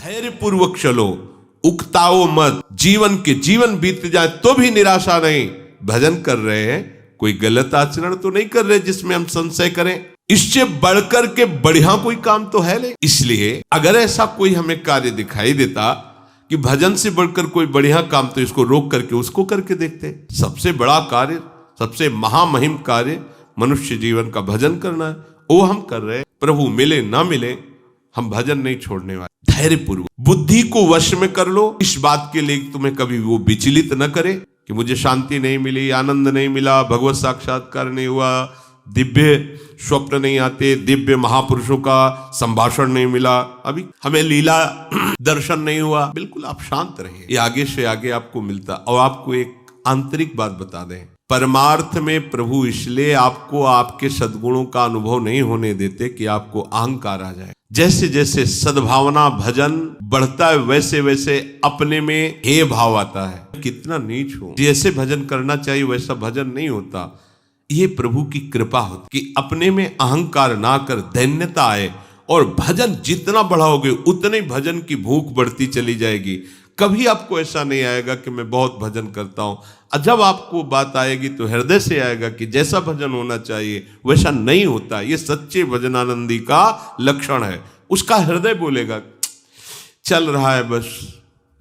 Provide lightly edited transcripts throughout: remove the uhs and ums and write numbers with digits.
धैर्य पूर्वक चलो, उकताओ मत। जीवन के जीवन बीत जाए तो भी निराशा नहीं। भजन कर रहे हैं, कोई गलत आचरण तो नहीं कर रहे जिसमें हम संशय करें। इससे बढ़कर के बढ़िया कोई काम तो है नहीं। इसलिए अगर ऐसा कोई हमें कार्य दिखाई देता कि भजन से बढ़कर कोई बढ़िया काम, तो इसको रोक करके उसको करके देखते। सबसे बड़ा कार्य, सबसे महामहिम कार्य मनुष्य जीवन का भजन करना है, वो हम कर रहे हैं। प्रभु मिले ना मिले, हम भजन नहीं छोड़ने वाले। धैर्य पूर्वक बुद्धि को वश में कर लो। इस बात के लिए तुम्हें कभी वो विचलित न करे कि मुझे शांति नहीं मिली, आनंद नहीं मिला, भगवत साक्षात्कार नहीं हुआ, दिव्य स्वप्न नहीं आते, दिव्य महापुरुषों का संभाषण नहीं मिला, अभी हमें लीला दर्शन नहीं हुआ। बिल्कुल आप शांत रहिए, ये आगे से आगे आपको मिलता। और आपको एक आंतरिक बात बता दें, परमार्थ में प्रभु इसलिए आपको आपके सद्गुणों का अनुभव नहीं होने देते कि आपको अहंकार आ जाए। जैसे जैसे सद्भावना भजन बढ़ता है, वैसे वैसे अपने में हे भाव आता है, कितना नीच हो। जैसे भजन करना चाहिए वैसा भजन नहीं होता। ये प्रभु की कृपा होती कि अपने में अहंकार ना कर दैन्यता आए, और भजन जितना बढ़ाओगे उतने भजन की भूख बढ़ती चली जाएगी। कभी आपको ऐसा नहीं आएगा कि मैं बहुत भजन करता हूं। जब आपको बात आएगी तो हृदय से आएगा कि जैसा भजन होना चाहिए वैसा नहीं होता। ये सच्चे भजनानंदी का लक्षण है। उसका हृदय बोलेगा चल रहा है, बस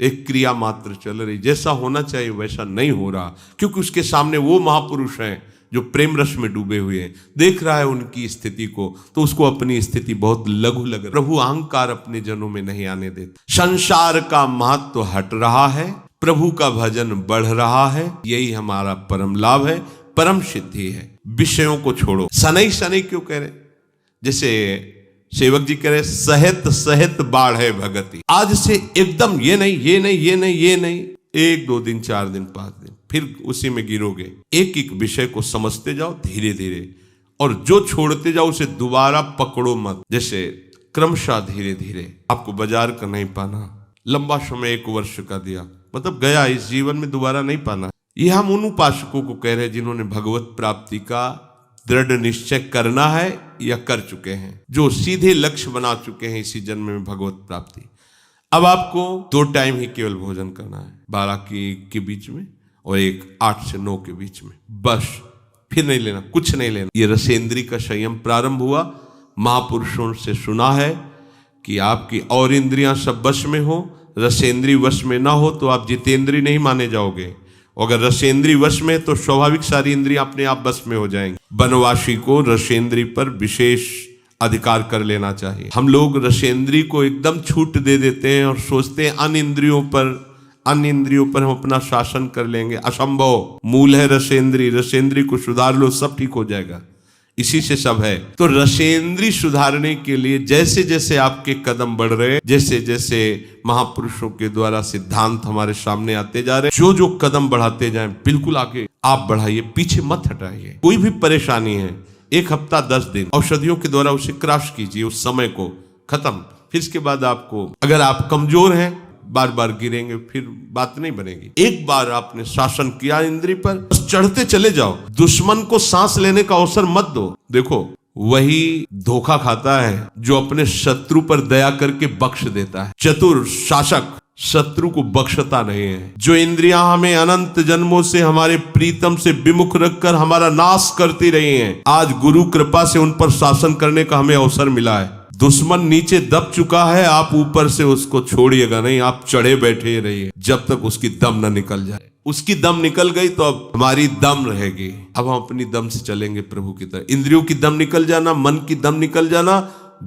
एक क्रिया मात्र चल रही, जैसा होना चाहिए वैसा नहीं हो रहा। क्योंकि उसके सामने वो महापुरुष हैं जो प्रेम रस में डूबे हुए हैं, देख रहा है उनकी स्थिति को, तो उसको अपनी स्थिति बहुत लघु लग रही। प्रभु अहंकार अपने जनों में नहीं आने देते। संसार का महत्व हट रहा है, प्रभु का भजन बढ़ रहा है। यही हमारा परम लाभ है, परम सिद्धि है। विषयों को छोड़ो। शनै शनै क्यों कह रहे? जैसे सेवक जी कह रहे, सहित सहित बाढ़ है भगति। आज से एकदम ये नहीं, ये नहीं, ये नहीं, ये नहीं, 1 2 दिन 4 दिन 5 दिन फिर उसी में गिरोगे। एक एक विषय को समझते जाओ धीरे धीरे, और जो छोड़ते जाओ उसे दोबारा पकड़ो मत। जैसे क्रमशः धीरे धीरे। आपको बाजार का नहीं पाना, लंबा समय 1 वर्ष का दिया, मतलब गया, इस जीवन में दोबारा नहीं पाना। ये हम उन उपासकों को कह रहे हैं जिन्होंने भगवत प्राप्ति का दृढ़ निश्चय करना है या कर चुके हैं, जो सीधे लक्ष्य बना चुके हैं इसी जन्म में भगवत प्राप्ति। अब आपको 2 टाइम ही केवल भोजन करना है, 12 के बीच में और एक 8 से 9 के बीच में, बस। फिर नहीं लेना, कुछ नहीं लेना। ये रसेंद्री का संयम प्रारंभ हुआ। महापुरुषों से सुना है कि आपकी और इंद्रियां सब वश में हो, रसेंद्री वश में ना हो तो आप जितेंद्री नहीं माने जाओगे। अगर रसेंद्री वश में तो स्वाभाविक सारी इंद्रियां अपने आप वश में हो जाएंगी। वनवासी को रसेंद्री पर विशेष अधिकार कर लेना चाहिए। हम लोग रसेंद्री को एकदम छूट दे देते हैं और सोचते हैं अन्य इंद्रियों पर हम अपना शासन कर लेंगे। असंभव। मूल है रसेंद्री, रसेंद्री को सुधार लो, सब ठीक हो जाएगा। इसी से सब है। तो रसेंद्री सुधारने के लिए जैसे जैसे आपके कदम बढ़ रहे, जैसे जैसे महापुरुषों के द्वारा सिद्धांत हमारे सामने आते जा रहे, जो जो कदम बढ़ाते जाएं, बिल्कुल आगे आप बढ़ाइए, पीछे मत हटाइए। कोई भी परेशानी है, 1 हफ्ता 10 दिन औषधियों के द्वारा उसे क्रॉस कीजिए, उस समय को खत्म। फिर इसके बाद आपको, अगर आप कमजोर हैं, बार बार गिरेंगे, फिर बात नहीं बनेगी। एक बार आपने शासन किया इंद्री पर, बस चढ़ते चले जाओ। दुश्मन को सांस लेने का अवसर मत दो। देखो, वही धोखा खाता है जो अपने शत्रु पर दया करके बख्श देता है। चतुर शासक शत्रु को बख्शता नहीं है। जो इंद्रियां हमें अनंत जन्मों से हमारे प्रीतम से विमुख रखकर हमारा नाश करती रही हैं, आज गुरु कृपा से उन पर शासन करने का हमें अवसर मिला है। दुश्मन नीचे दब चुका है, आप ऊपर से उसको छोड़िएगा नहीं, आप चढ़े बैठे रहिए जब तक उसकी दम न निकल जाए। उसकी दम निकल गई तो अब हमारी दम रहेगी। अब हम अपनी दम से चलेंगे प्रभु की तरह। इंद्रियों की दम निकल जाना, मन की दम निकल जाना,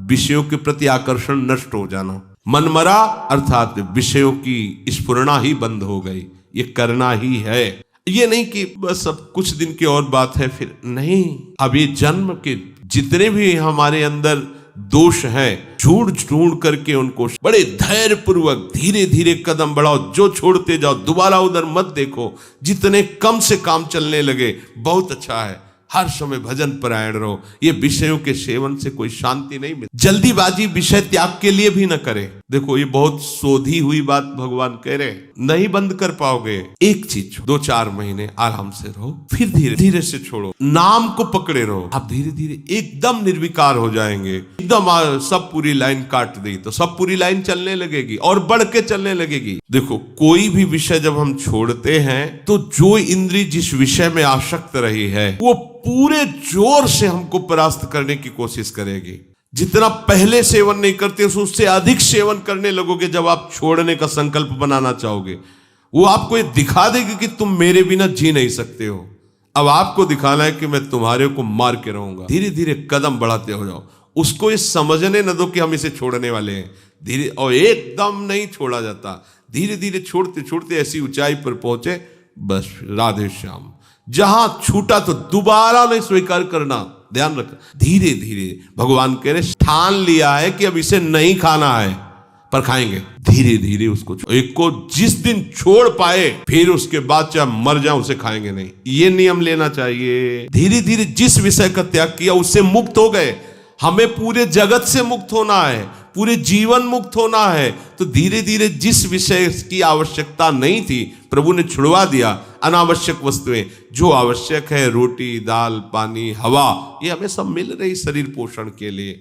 विषयों के प्रति आकर्षण नष्ट हो जाना। मन मरा अर्थात विषयों की स्फुरना ही बंद हो गई। ये करना ही है। ये नहीं कि बस अब कुछ दिन की और बात है, फिर नहीं। अब ये जन्म के जितने भी हमारे अंदर दोष हैं, ढूंढ करके उनको बड़े धैर्य पूर्वक धीरे धीरे कदम बढ़ाओ। जो छोड़ते जाओ, दोबारा उधर मत देखो। जितने कम से काम चलने लगे बहुत अच्छा है। हर समय भजन परायण रहो। ये विषयों के सेवन से कोई शांति नहीं मिलती। जल्दीबाजी विषय त्याग के लिए भी न करें। देखो ये बहुत सोधी हुई बात भगवान कह रहे हैं, नहीं बंद कर पाओगे। एक चीज 2-4 महीने आराम से रहो, फिर धीरे धीरे से छोड़ो, नाम को पकड़े रहो। आप धीरे धीरे एकदम निर्विकार हो जाएंगे। एकदम सब पूरी लाइन काट दी तो सब पूरी लाइन चलने लगेगी और बढ़ के चलने लगेगी। देखो कोई भी विषय जब हम छोड़ते हैं तो जो इंद्री जिस विषय में आसक्त रही है वो पूरे जोर से हमको परास्त करने की कोशिश करेगी। जितना पहले सेवन नहीं करते उससे अधिक सेवन करने लगोगे। जब आप छोड़ने का संकल्प बनाना चाहोगे वो आपको ये दिखा देगी कि तुम मेरे बिना जी नहीं सकते हो। अब आपको दिखाना है कि मैं तुम्हारे को मार के रहूंगा। धीरे धीरे कदम बढ़ाते हो जाओ। उसको ये समझने न दो कि हम इसे छोड़ने वाले हैं। धीरे और एकदम नहीं छोड़ा जाता, धीरे धीरे छोड़ते छोड़ते ऐसी ऊंचाई पर पहुंचे, बस राधे श्याम। जहां छूटा तो दोबारा नहीं स्वीकार करना, ध्यान रखना। धीरे धीरे भगवान कह रहे ठान लिया है कि अब इसे नहीं खाना है पर खाएंगे। धीरे धीरे उसको एक को जिस दिन छोड़ पाए फिर उसके बाद चाहे मर जाए उसे खाएंगे नहीं। ये नियम लेना चाहिए। धीरे धीरे जिस विषय का त्याग किया उससे मुक्त हो गए। हमें पूरे जगत से मुक्त होना है, पूरे जीवन मुक्त होना है। तो धीरे धीरे जिस विषय की आवश्यकता नहीं थी प्रभु ने छुड़वा दिया। अनावश्यक वस्तुएं जो आवश्यक है, रोटी दाल पानी हवा, ये हमें सब मिल रही शरीर पोषण के लिए।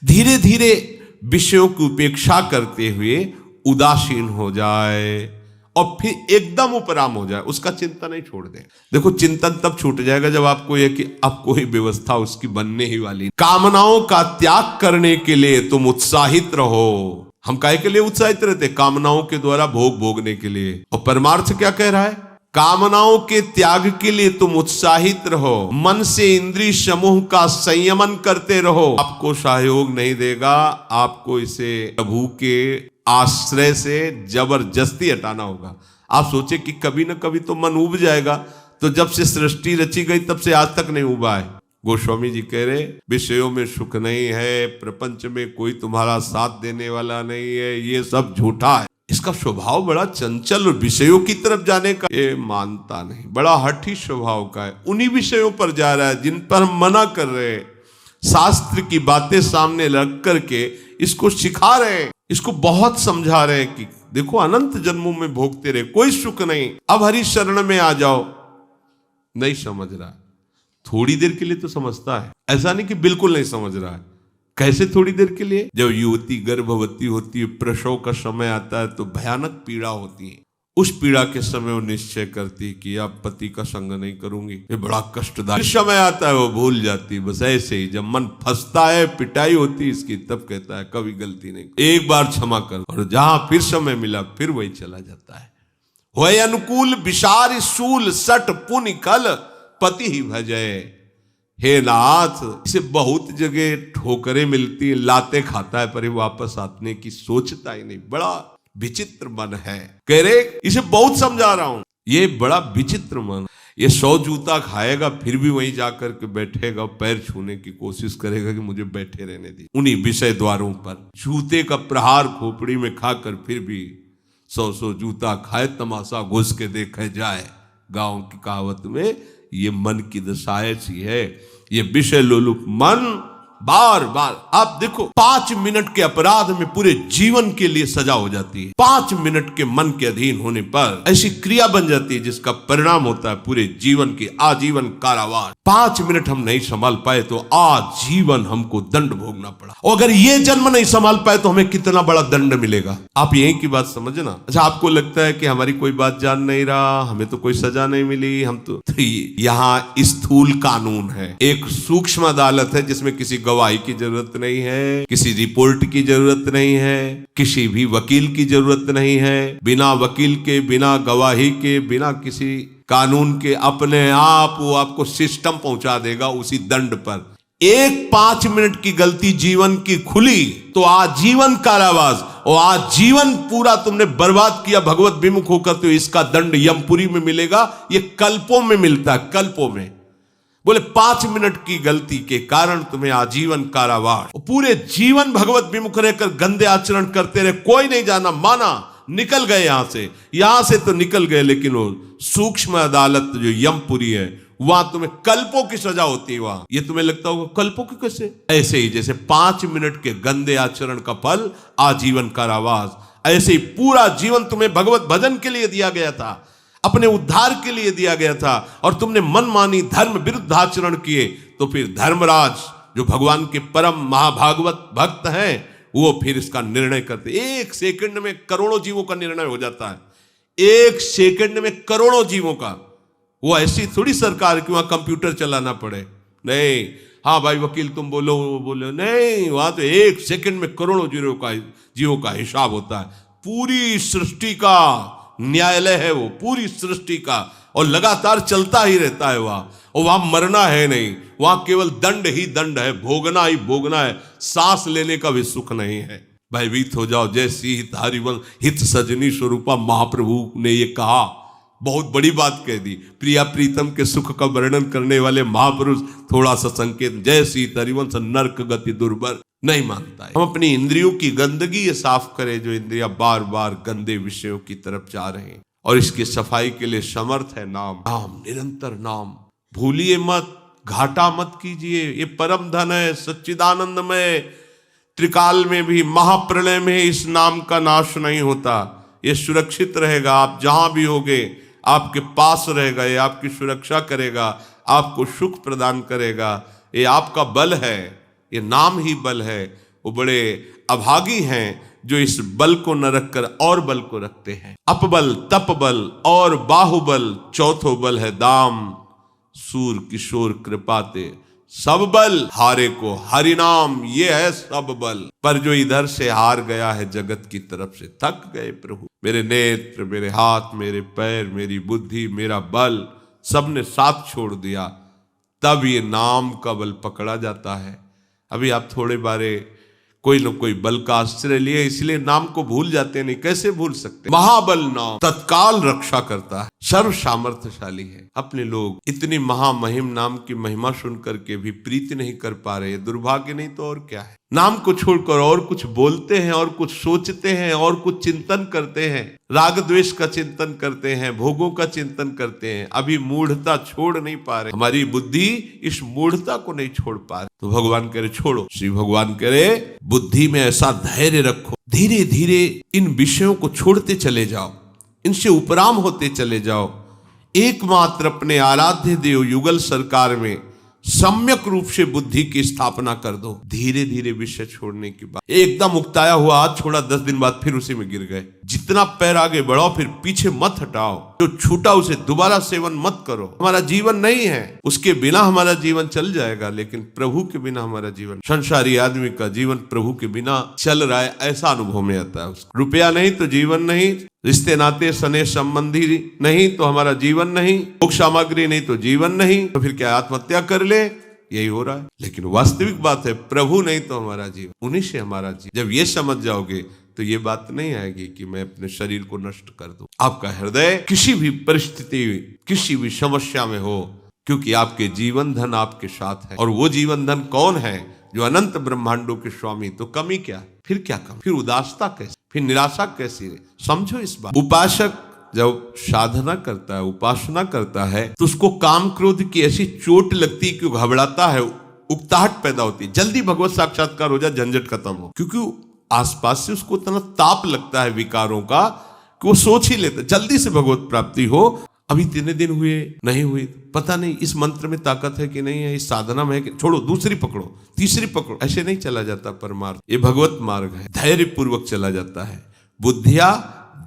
धीरे धीरे विषयों की उपेक्षा करते हुए उदासीन हो जाए और फिर एकदम उपराम हो जाए, उसका चिंतन नहीं छोड़ दे। देखो चिंतन तब छूट जाएगा जब आपको यह कि अब कोई व्यवस्था उसकी बनने ही वाली। कामनाओं का त्याग करने के लिए तुम उत्साहित रहो। हम काहे के लिए उत्साहित रहते? कामनाओं के द्वारा भोग भोगने के लिए। और परमार्थ क्या कह रहा है? कामनाओं के त्याग के लिए तुम उत्साहित रहो। मन से इंद्रिय समूह का संयमन करते रहो। आपको सहयोग नहीं देगा, आपको इसे प्रभु के आश्रय से जबरदस्ती हटाना होगा। आप सोचे कि कभी ना कभी तो मन उब जाएगा, तो जब से सृष्टि रची गई तब से आज तक नहीं उबा है। गोस्वामी जी कह रहे विषयों में सुख नहीं है, प्रपंच में कोई तुम्हारा साथ देने वाला नहीं है, ये सब झूठा है। इसका स्वभाव बड़ा चंचल और विषयों की तरफ जाने का ये मानता नहीं, बड़ा हठी स्वभाव का है। उन्हीं विषयों पर जा रहा है जिन पर हम मना कर रहे हैं। शास्त्र की बातें सामने रख करके इसको सिखा रहे हैं, इसको बहुत समझा रहे हैं कि देखो अनंत जन्मों में भोगते रहे, कोई सुख नहीं, अब हरि शरण में आ जाओ। नहीं समझ रहा, थोड़ी देर के लिए तो समझता है, ऐसा नहीं कि बिल्कुल नहीं समझ रहा है। कैसे थोड़ी देर के लिए? जब युवती गर्भवती होती है, प्रसव का समय आता है तो भयानक पीड़ा होती है। उस पीड़ा के समय वो निश्चय करती कि अब पति का संग नहीं करूंगी, ये बड़ा कष्टदायक समय आता है, वो भूल जाती। बस ऐसे ही जब मन फंसता है, पिटाई होती है इसकी, तब कहता है कभी गलती नहीं, एक बार क्षमा कर। और जहां फिर समय मिला फिर वही चला जाता है। वह अनुकूल विशार शूल सट पुण्य कल पति ही भजय। हे नाथ, इसे बहुत जगह ठोकरें मिलती, लाते खाता है, पर वापस आने की सोचता ही नहीं। बड़ा विचित्र मन है। कह रहे इसे बहुत समझा रहा हूं, ये बड़ा विचित्र मन। ये 100 जूता खाएगा फिर भी वहीं जाकर के बैठेगा, पैर छूने की कोशिश करेगा कि मुझे बैठे रहने दी उन्हीं विषय द्वारों पर। जूते का प्रहार खोपड़ी में खाकर फिर भी 100 जूता खाए, तमाशा घुस के देखे जाए। गांव की कहावत में ये मन की दशा ऐसी है। ये विषय लोलुप मन बार बार, आप देखो 5 मिनट के अपराध में पूरे जीवन के लिए सजा हो जाती है। 5 मिनट के मन के अधीन होने पर ऐसी क्रिया बन जाती है जिसका परिणाम होता है पूरे जीवन की आजीवन कारावास। 5 मिनट हम नहीं संभाल पाए तो आजीवन हमको दंड भोगना पड़ा। और अगर ये जन्म नहीं संभाल पाए तो हमें कितना बड़ा दंड मिलेगा। आप यही की बात समझना। अच्छा, आपको लगता है कि हमारी कोई बात जान नहीं रहा, हमें तो कोई सजा नहीं मिली, हम तो यहाँ स्थूल कानून है। एक सूक्ष्म अदालत है जिसमें किसी गवाही की जरूरत नहीं है, किसी रिपोर्ट की जरूरत नहीं है, किसी भी वकील की जरूरत नहीं है। बिना वकील के, बिना गवाही के, बिना किसी कानून के अपने आप वो आपको सिस्टम पहुंचा देगा उसी दंड पर। एक 5 मिनट की गलती जीवन की खुली तो आजीवन कारावास, और आजीवन पूरा तुमने बर्बाद किया भगवत विमुख होकर, तो इसका दंड यमपुरी में मिलेगा। ये कल्पों में मिलता है, कल्पों में। बोले 5 मिनट की गलती के कारण तुम्हें आजीवन कारावास, पूरे जीवन भगवत विमुख रहकर गंदे आचरण करते रहे, कोई नहीं जाना माना, निकल गए यहां से तो निकल गए। लेकिन वो सूक्ष्म अदालत जो यमपुरी है वहां तुम्हें कल्पों की सजा होती है। वहां ये तुम्हें लगता होगा कल्पों की कैसे? ऐसे ही जैसे 5 मिनट के गंदे आचरण का फल आजीवन कारावास, ऐसे ही पूरा जीवन तुम्हें भगवत भजन के लिए दिया गया था, अपने उद्धार के लिए दिया गया था, और तुमने मनमानी धर्म विरुद्ध आचरण किए। तो फिर धर्मराज जो भगवान के परम महाभागवत भक्त हैं, वो फिर इसका निर्णय करते। 1 सेकंड में करोड़ों जीवों का निर्णय हो जाता है, 1 सेकंड में करोड़ों जीवों का। वो ऐसी थोड़ी सरकार कि वहां कंप्यूटर चलाना पड़े, नहीं। हाँ भाई वकील तुम बोलो, वो बोलो, नहीं। वहां तो 1 सेकंड में करोड़ों जीवों का हिसाब होता है। पूरी सृष्टि का न्यायालय है वो, पूरी सृष्टि का, और लगातार चलता ही रहता है वहां। और वहां मरना है नहीं, वहां केवल दंड ही दंड है, भोगना ही भोगना है, सांस लेने का भी सुख नहीं है। भयभीत हो जाओ जैसी हित हरिवंश हित सजनी स्वरूपा, महाप्रभु ने ये कहा, बहुत बड़ी बात कह दी। प्रिया प्रीतम के सुख का वर्णन करने वाले महापुरुष थोड़ा सा संकेत, जैसी हरिवंश नरक गति दुर्बर, नहीं मानता है। हम अपनी इंद्रियों की गंदगी ये साफ करें, जो इंद्रियां बार बार गंदे विषयों की तरफ जा रहे हैं, और इसकी सफाई के लिए समर्थ है नाम। नाम, निरंतर नाम, भूलिए मत, घाटा मत कीजिए। ये परम धन है, सच्चिदानंद में, त्रिकाल में भी, महाप्रलय में इस नाम का नाश नहीं होता। ये सुरक्षित रहेगा, आप जहां भी होगे आपके पास रहेगा, ये आपकी सुरक्षा करेगा, आपको सुख प्रदान करेगा। ये आपका बल है, ये नाम ही बल है। वो बड़े अभागी हैं जो इस बल को न रखकर और बल को रखते हैं। अपबल, तपबल और बाहुबल, चौथो बल है दाम। सूर किशोर कृपाते सब बल हारे को हरिनाम, ये है सब बल। पर जो इधर से हार गया है जगत की तरफ से, थक गए प्रभु, मेरे नेत्र, मेरे हाथ, मेरे पैर, मेरी बुद्धि, मेरा बल, सबने साथ छोड़ दिया, तब ये नाम का बल पकड़ा जाता है। अभी आप थोड़े बारे कोई न कोई बल का आश्रय लिए, इसलिए नाम को भूल जाते नहीं। कैसे भूल सकते? महाबल नाम तत्काल रक्षा करता है, सर्व सामर्थ्यशाली है। अपने लोग इतनी महामहिम नाम की महिमा सुन करके भी प्रीति नहीं कर पा रहे, दुर्भाग्य नहीं तो और क्या है। नाम को छोड़कर और कुछ बोलते हैं, और कुछ सोचते हैं, और कुछ चिंतन करते हैं, राग द्वेष का चिंतन करते हैं, भोगों का चिंतन करते हैं। अभी मूढ़ता छोड़ नहीं पा रहे, हमारी बुद्धि इस मूढ़ता को नहीं छोड़ पा रही। तो भगवान कह रहे छोड़ो, श्री भगवान कह रहे बुद्धि में ऐसा धैर्य रखो, धीरे धीरे इन विषयों को छोड़ते चले जाओ, इनसे उपराम होते चले जाओ। एकमात्र अपने आराध्य देव युगल सरकार में सम्यक रूप से बुद्धि की स्थापना कर दो। धीरे धीरे विषय छोड़ने के बाद, एकदम उकताया हुआ हाथ छोड़ा, 10 दिन बाद फिर उसी में गिर गए। जितना पैर आगे बढ़ाओ, फिर पीछे मत हटाओ। जो छूटा उसे दोबारा सेवन मत करो। हमारा जीवन नहीं है, उसके बिना हमारा जीवन चल जाएगा, लेकिन प्रभु के बिना हमारा जीवन, संसारी आदमी का जीवन प्रभु के बिना चल रहा है, ऐसा अनुभव में आता है उसको। रुपया नहीं तो जीवन नहीं, रिश्ते नाते सने संबंधी नहीं तो हमारा जीवन नहीं, भोग सामग्री नहीं तो जीवन नहीं, तो फिर क्या आत्महत्या कर ले? यही हो रहा है। लेकिन वास्तविक बात है, प्रभु नहीं तो हमारा जीवन, उन्हीं से हमारा जीवन। जब ये समझ जाओगे तो ये बात नहीं आएगी कि मैं अपने शरीर को नष्ट कर दूं। आपका हृदय किसी भी परिस्थिति, किसी भी समस्या में हो, क्योंकि आपके जीवन धन आपके साथ है। और वो जीवन धन कौन है? जो अनंत ब्रह्मांडों के स्वामी। तो कमी क्या? फिर क्या कमी? फिर उदासता कैसे? फिर निराशा कैसी? समझो इस बात। उपासक जब साधना करता है, उपासना करता है, तो उसको काम क्रोध की ऐसी चोट लगती कि घबराता है, उकताहट पैदा होती है। जल्दी भगवत साक्षात्कार हो जाए, झंझट खत्म हो। क्योंकि आसपास से उसको इतना ताप लगता है विकारों का कि वो सोच ही लेता है जल्दी से भगवत प्राप्ति हो। अभी 3 दिन हुए, नहीं हुई, पता नहीं इस मंत्र में ताकत है कि नहीं है, इस साधना में है कि, छोड़ो, दूसरी पकड़ो, तीसरी पकड़ो। ऐसे नहीं चला जाता परमार्थ। ये भगवत मार्ग है, धैर्य पूर्वक चला जाता है। बुद्धिया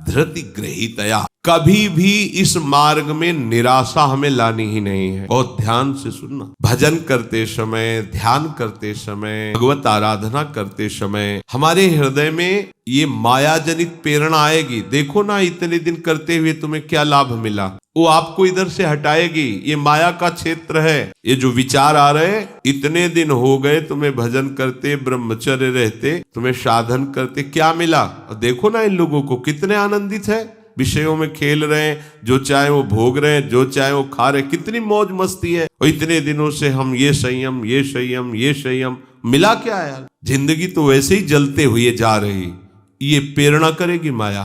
धृति ग्रहीतया, कभी भी इस मार्ग में निराशा हमें लानी ही नहीं है। बहुत ध्यान से सुनना। भजन करते समय, ध्यान करते समय, भगवत आराधना करते समय हमारे हृदय में ये माया जनित प्रेरणा आएगी। देखो ना, इतने दिन करते हुए तुम्हें क्या लाभ मिला, वो आपको इधर से हटाएगी। ये माया का क्षेत्र है। ये जो विचार आ रहे, इतने दिन हो गए तुम्हें भजन करते, ब्रह्मचर्य रहते, तुम्हें साधन करते, क्या मिला? और देखो ना इन लोगों को कितने आनंदित है, विषयों में खेल रहे हैं, जो चाहे वो भोग रहे हैं, जो चाहे वो खा रहे हैं, कितनी मौज मस्ती है। और इतने दिनों से हम ये संयम, ये संयम, ये संयम, मिला क्या यार? जिंदगी तो वैसे ही जलते हुए जा रही। ये प्रेरणा करेगी माया,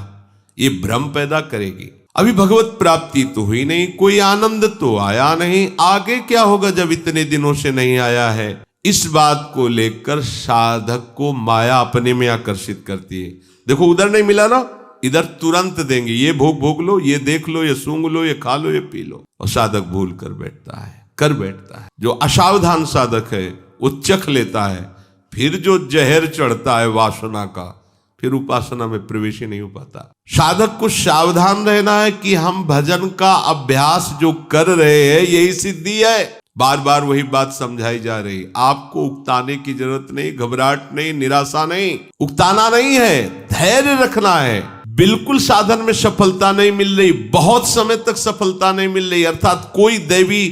ये भ्रम पैदा करेगी। अभी भगवत प्राप्ति तो हुई नहीं, कोई आनंद तो आया नहीं, आगे क्या होगा जब इतने दिनों से नहीं आया है। इस बात को लेकर साधक को माया अपने में आकर्षित करती है। देखो उधर नहीं मिला ना, इधर तुरंत देंगे, ये भोग लो, ये देख लो, ये सूंघ लो, ये खा लो, ये पी लो, और साधक भूल कर बैठता है। जो असावधान साधक है वो चख लेता है, फिर जो जहर चढ़ता है वासना का, फिर उपासना में प्रवेश ही नहीं हो पाता। साधक को सावधान रहना है कि हम भजन का अभ्यास जो कर रहे हैं यही सिद्धि है। बार बार वही बात समझाई जा रही, आपको उकताने की जरूरत नहीं, घबराहट नहीं, निराशा नहीं, उकताना नहीं है, धैर्य रखना है। बिल्कुल साधन में सफलता नहीं मिल रही, बहुत समय तक सफलता नहीं मिल रही, अर्थात कोई दैवी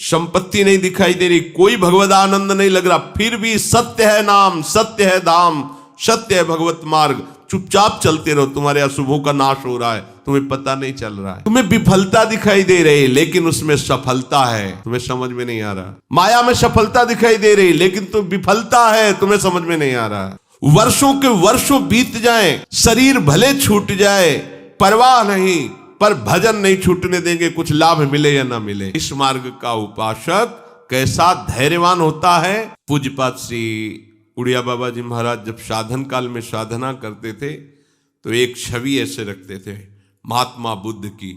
संपत्ति नहीं दिखाई दे रही, कोई भगवद आनंद नहीं लग रहा, फिर भी सत्य है नाम, सत्य है धाम, सत्य है भगवत मार्ग, चुपचाप चलते रहो, तुम्हारे अशुभों का नाश हो रहा है, तुम्हें पता नहीं चल रहा है। तुम्हें विफलता दिखाई दे रही लेकिन उसमें सफलता है, तुम्हें समझ में नहीं आ रहा। माया में सफलता दिखाई दे रही लेकिन तो विफलता है, तुम्हें समझ में नहीं आ रहा। वर्षों के वर्षों बीत जाएं, शरीर भले छूट जाए, परवाह नहीं, पर भजन नहीं छूटने देंगे, कुछ लाभ मिले या ना मिले। इस मार्ग का उपासक कैसा धैर्यवान होता है। पूज्यपाद श्री उड़िया बाबा जी महाराज जब साधन काल में साधना करते थे तो एक छवि ऐसे रखते थे महात्मा बुद्ध की,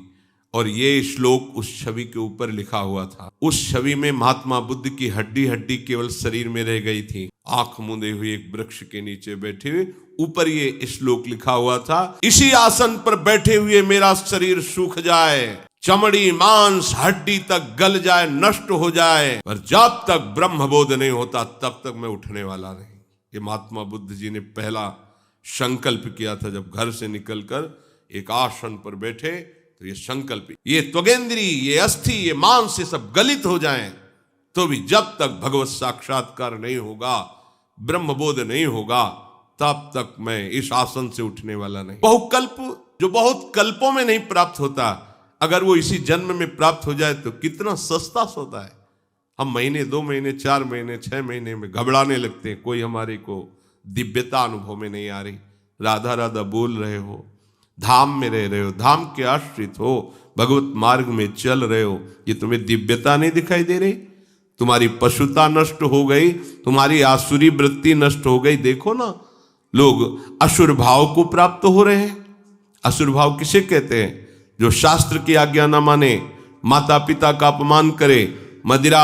और ये श्लोक उस छवि के ऊपर लिखा हुआ था। उस छवि में महात्मा बुद्ध की हड्डी हड्डी केवल शरीर में रह गई थी, आंख मूंदे हुए एक वृक्ष के नीचे बैठे हुए, ऊपर ये श्लोक लिखा हुआ था, इसी आसन पर बैठे हुए मेरा शरीर सूख जाए, चमड़ी मांस हड्डी तक गल जाए, नष्ट हो जाए, पर जब तक ब्रह्म बोध नहीं होता तब तक मैं उठने वाला नहीं। ये महात्मा बुद्ध जी ने पहला संकल्प किया था जब घर से निकलकर एक आसन पर बैठे, तो ये संकल्प, ये त्वगेंद्री, ये अस्थि, ये मांस, ये सब गलित हो जाएं, तो भी जब तक भगवत साक्षात्कार नहीं होगा, ब्रह्म बोध नहीं होगा, तब तक मैं इस आसन से उठने वाला नहीं। बहुकल्प जो बहुत कल्पों में नहीं प्राप्त होता, अगर वो इसी जन्म में प्राप्त हो जाए तो कितना सस्ता सौदा है। हम महीने 2 महीने 4 महीने 6 महीने में घबराने लगते हैं, कोई हमारे को दिव्यता अनुभव में नहीं आ रही। राधा राधा बोल रहे हो, धाम में रह रहे हो, धाम के आश्रित हो, भगवत मार्ग में चल रहे हो, ये तुम्हें दिव्यता नहीं दिखाई दे रही? तुम्हारी पशुता नष्ट हो गई, तुम्हारी आसुरी वृत्ति नष्ट हो गई। देखो ना, लोग असुर भाव को प्राप्त हो रहे हैं। असुर भाव किसे कहते हैं? जो शास्त्र की आज्ञा न माने, माता पिता का अपमान करे, मदिरा